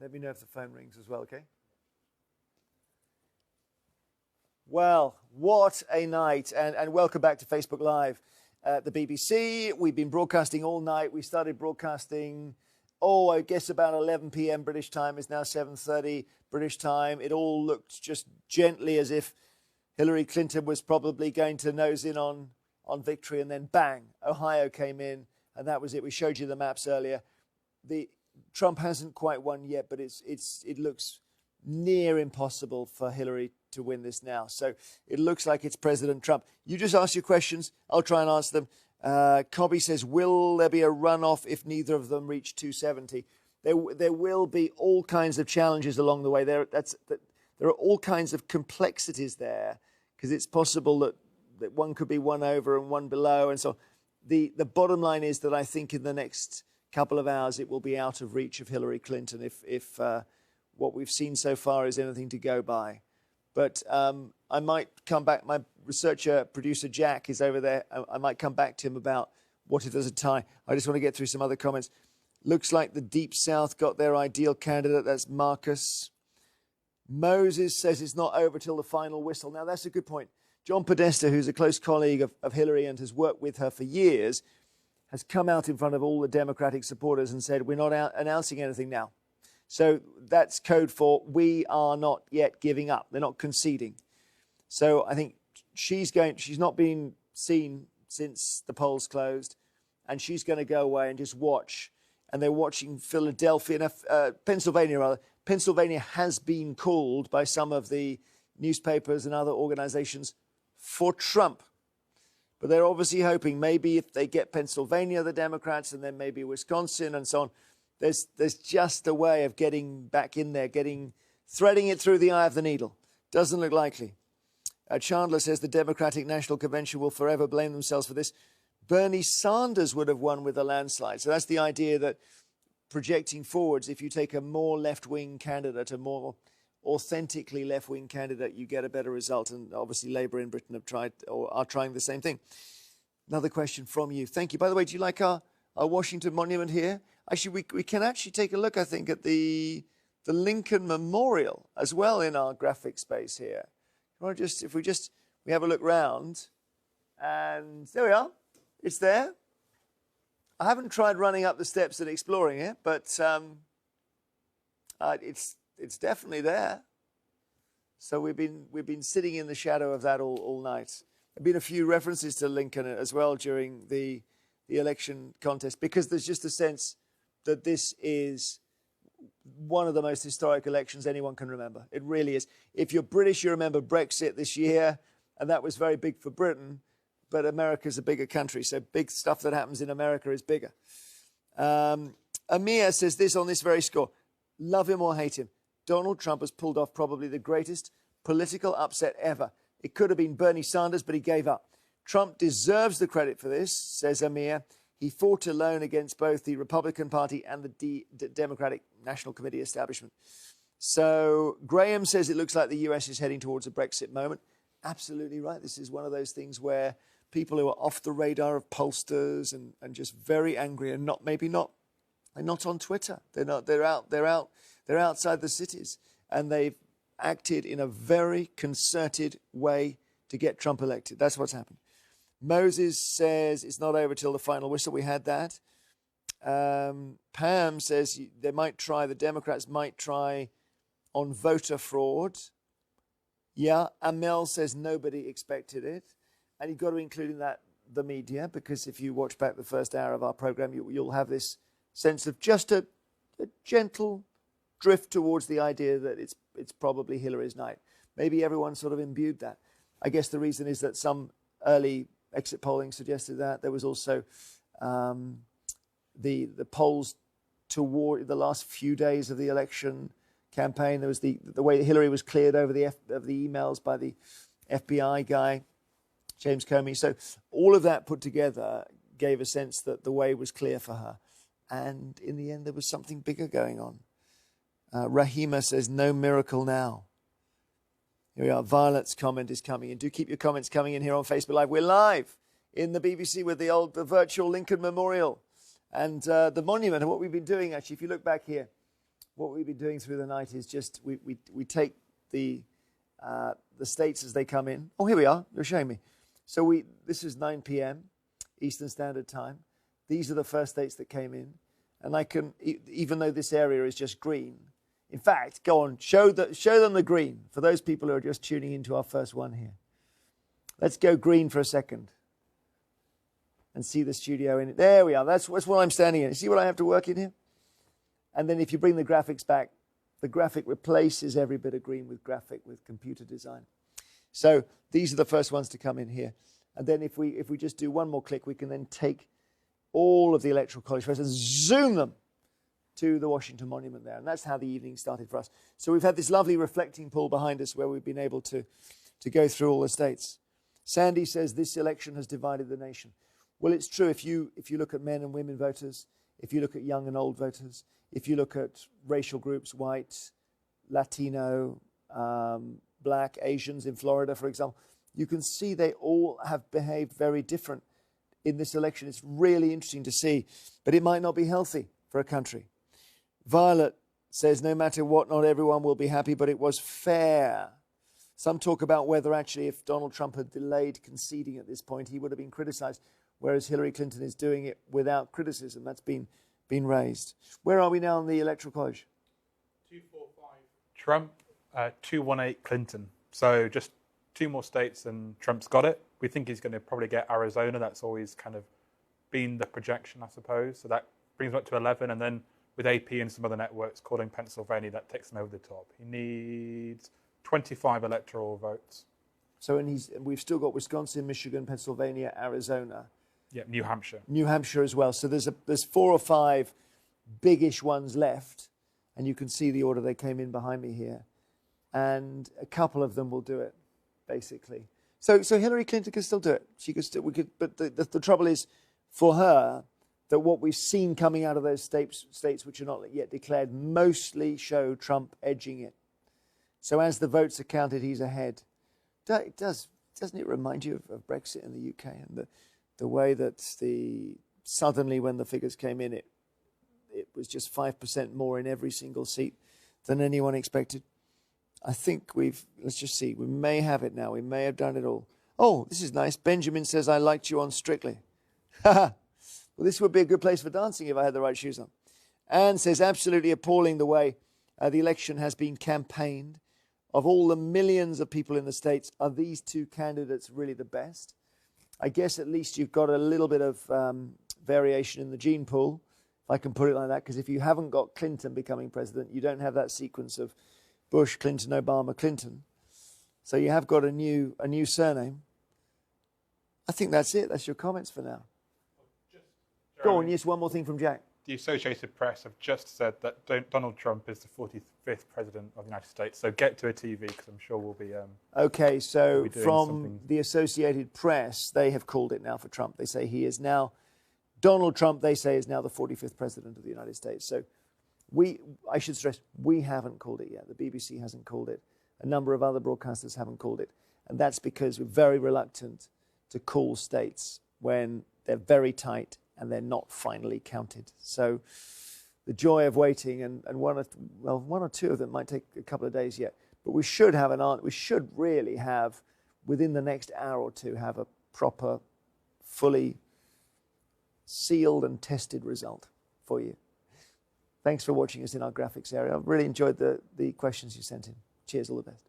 Let me know if the phone rings as well, okay? Well, what a night, and welcome back to Facebook Live at the BBC. We've been broadcasting all night. We started broadcasting, I guess about 11 p.m. British time. It's now 7:30 British time. It all looked just gently as if Hillary Clinton was probably going to nose in on victory, and then bang, Ohio came in, and that was it. We showed you the maps earlier. Trump hasn't quite won yet, but it looks near impossible for Hillary to win this now. So it looks like it's President Trump. You just ask your questions. I'll try and answer them. Cobby says, will there be a runoff if neither of them reach 270? There will be all kinds of challenges along the way. There are all kinds of complexities there, because it's possible that one could be one over and one below. And so the bottom line is that I think in the next couple of hours it will be out of reach of Hillary Clinton if what we've seen so far is anything to go by. But I might come back. My researcher, producer Jack, is over there. I might come back to him about what if there's a tie. I just want to get through some other comments. Looks like the Deep South got their ideal candidate. That's Marcus. Moses says it's not over till the final whistle. Now, that's a good point. John Podesta, who's a close colleague of Hillary and has worked with her for years, has come out in front of all the Democratic supporters and said, we're not announcing anything now. So that's code for we are not yet giving up. They're not conceding. So I think she's not been seen since the polls closed, and she's going to go away and just watch. And they're watching Pennsylvania rather. Pennsylvania has been called by some of the newspapers and other organizations for Trump. But they're obviously hoping maybe if they get Pennsylvania, the Democrats, and then maybe Wisconsin and so on, there's just a way of getting back in there, threading it through the eye of the needle. Doesn't look likely. Chandler says the Democratic National Convention will forever blame themselves for this. Bernie Sanders would have won with a landslide. So that's the idea that projecting forwards, if you take a more left-wing candidate, a more authentically left-wing candidate, you get a better result. And obviously Labour in Britain have tried or are trying the same thing. Another question from you. Thank you. By the way, do you like our Washington Monument here? Actually, we can actually take a look, I think, at the Lincoln Memorial as well in our graphic space here. If we have a look round, and there we are. It's there. I haven't tried running up the steps and exploring it, but it's definitely there. So we've been sitting in the shadow of that all night. There've been a few references to Lincoln as well during the election contest, because there's just a sense that this is one of the most historic elections anyone can remember. It really is. If you're British, you remember Brexit this year, and that was very big for Britain, but America's a bigger country, so big stuff that happens in America is bigger. Amir says this on this very score. Love him or hate him, Donald Trump has pulled off probably the greatest political upset ever. It could have been Bernie Sanders, but he gave up. Trump deserves the credit for this, says Amir. He fought alone against both the Republican Party and the Democratic National Committee establishment. So Graham says it looks like the US is heading towards a Brexit moment. Absolutely right. This is one of those things where people who are off the radar of pollsters and just very angry and they're not on Twitter. They're outside the cities, and they've acted in a very concerted way to get Trump elected. That's what's happened. Moses says it's not over till the final whistle. We had that. Pam says the Democrats might try on voter fraud. Yeah, Amel says nobody expected it. And you've got to include in that the media, because if you watch back the first hour of our program, you'll have this sense of just a gentle drift towards the idea that it's probably Hillary's night. Maybe everyone sort of imbued that. I guess the reason is that some early exit polling suggested that. There was also the polls toward the last few days of the election campaign. There was the way Hillary was cleared over the emails by the FBI guy, James Comey. So all of that put together gave a sense that the way was clear for her. And in the end, there was something bigger going on. Rahima says, no miracle now. Here we are. Violet's comment is coming in. Do keep your comments coming in here on Facebook Live. We're live in the BBC with the virtual Lincoln Memorial and the monument. And what we've been doing, actually, if you look back here, what we've been doing through the night is just we take the states as they come in. Oh, here we are. You're showing me. So this is 9 p.m. Eastern Standard Time. These are the first states that came in. And I can, even though this area is just green, in fact, go on, show them the green for those people who are just tuning into our first one here. Let's go green for a second and see the studio in it. There we are. That's what I'm standing in. See what I have to work in here? And then if you bring the graphics back, the graphic replaces every bit of green with graphic with computer design. So these are the first ones to come in here. And then if we just do one more click, we can then take all of the Electoral College photos and zoom them to the Washington Monument there. And that's how the evening started for us. So we've had this lovely reflecting pool behind us where we've been able to go through all the states. Sandy says this election has divided the nation. Well, it's true. If you look at men and women voters, if you look at young and old voters, if you look at racial groups, white, Latino, black, Asians in Florida, for example, you can see they all have behaved very different in this election. It's really interesting to see, but it might not be healthy for a country. Violet says, no matter what, not everyone will be happy, but it was fair. Some talk about whether actually if Donald Trump had delayed conceding at this point, he would have been criticized, whereas Hillary Clinton is doing it without criticism. That's been raised. Where are we now in the Electoral College? 245 Trump, 218 Clinton. So just 2 more states and Trump's got it. We think he's going to probably get Arizona. That's always kind of been the projection, I suppose. So that brings him up to 11. And then with AP and some other networks calling Pennsylvania, that takes him over the top. He needs 25 electoral votes. So we've still got Wisconsin, Michigan, Pennsylvania, Arizona. Yeah, New Hampshire. New Hampshire as well. So there's 4 or 5 biggish ones left. And you can see the order they came in behind me here. And a couple of them will do it, basically. So Hillary Clinton can still do it. She could still, but the trouble is for her that what we've seen coming out of those states which are not yet declared mostly show Trump edging it. So as the votes are counted, he's ahead. Doesn't it remind you of Brexit in the UK and the way that suddenly when the figures came in, it was just 5% more in every single seat than anyone expected. I think let's just see. We may have it now. We may have done it all. Oh, this is nice. Benjamin says, I liked you on Strictly. Well, this would be a good place for dancing if I had the right shoes on. Anne says, absolutely appalling the way the election has been campaigned. Of all the millions of people in the States, are these 2 candidates really the best? I guess at least you've got a little bit of variation in the gene pool, if I can put it like that, because if you haven't got Clinton becoming president, you don't have that sequence of Bush, Clinton, Obama, Clinton. So you have got a new surname. I think that's it. That's your comments for now. Go on, yes, one more thing from Jack. The Associated Press have just said that Donald Trump is the 45th president of the United States. So get to a TV, because I'm sure we'll be... okay, so we'll be from the Associated Press, they have called it now for Trump. They say he is now... Donald Trump, they say, is now the 45th president of the United States. So I should stress, we haven't called it yet. The BBC hasn't called it. A number of other broadcasters haven't called it. And that's because we're very reluctant to call states when they're very tight and they're not finally counted. So the joy of waiting, and one or 2 of them might take a couple of days yet, but we should have we should really have, within the next hour or 2, have a proper, fully sealed and tested result for you. Thanks for watching us in our graphics area. I've really enjoyed the questions you sent in. Cheers, all the best.